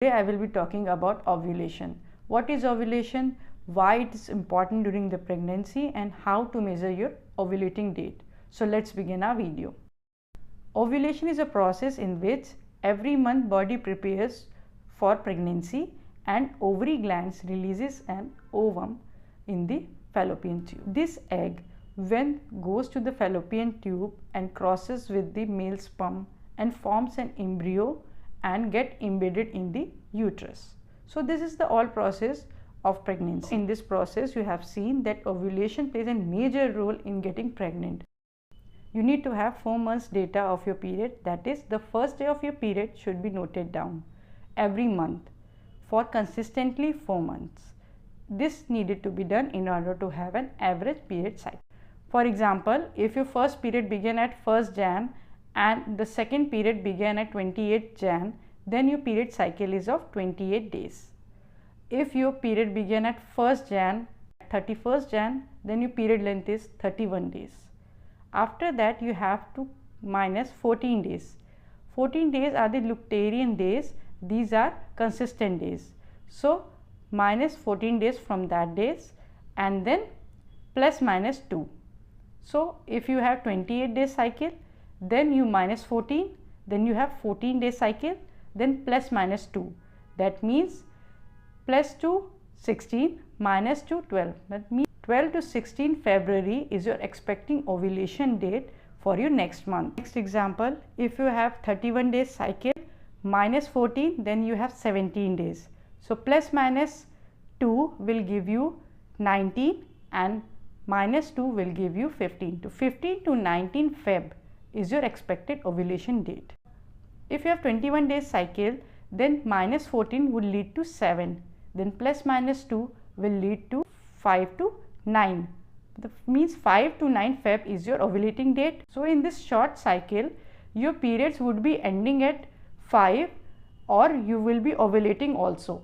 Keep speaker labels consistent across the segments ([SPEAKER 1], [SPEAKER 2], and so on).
[SPEAKER 1] Today I will be talking about ovulation. What is ovulation, why it is important during the pregnancy, and how to measure your ovulating date. So let's begin our video. Ovulation is a process in which every month body prepares for pregnancy and ovary glands releases an ovum in the fallopian tube. This egg when goes to the fallopian tube and crosses with the male sperm and forms an embryo and get embedded in the uterus. So this is the all process of pregnancy. In this process you have seen that ovulation plays a major role in getting pregnant. You need to have 4 months data of your period, that is the first day of your period should be noted down every month for consistently 4 months. This needed to be done in order to have an average period cycle. For example, if your first period began at 1st Jan and the second period began at 28th Jan, then your period cycle is of 28 days. If your period began at 1st Jan, 31st Jan, then your period length is 31 days. After that you have to minus 14 days. 14 days are the Lucterian days, these are consistent days. So minus 14 days from that days and then plus minus 2. So if you have 28 days cycle, then you minus 14, then you have 14 day cycle, then plus minus 2. That means plus 2 16 minus 2 12. That means 12 to 16 February is your expecting ovulation date for your next month. Next example, if you have 31 days cycle minus 14, then you have 17 days. So plus minus 2 will give you 19 and minus 2 will give you 15. To 15 to 19 Feb is your expected ovulation date. If you have 21 days cycle, then minus 14 would lead to 7, then plus minus 2 will lead to 5 to 9. That means 5 to 9 Feb is your ovulating date. So in this short cycle, your periods would be ending at 5 or you will be ovulating also.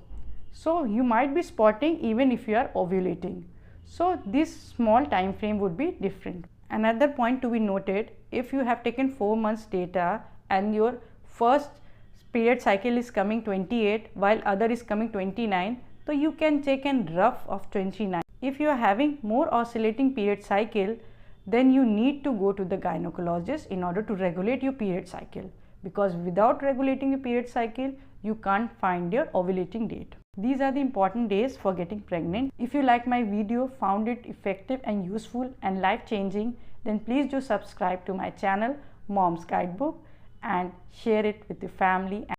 [SPEAKER 1] So you might be spotting even if you are ovulating. So this small time frame would be different. Another point to be noted, if you have taken 4 months data and your first period cycle is coming 28 while other is coming 29, so you can take a rough of 29. If you are having more oscillating period cycle, then you need to go to the gynecologist in order to regulate your period cycle, because without regulating your period cycle you can't find your ovulating date. These are the important days for getting pregnant. If you like my video, found it effective and useful and life changing, then please do subscribe to my channel Mom's Guidebook and share it with your family.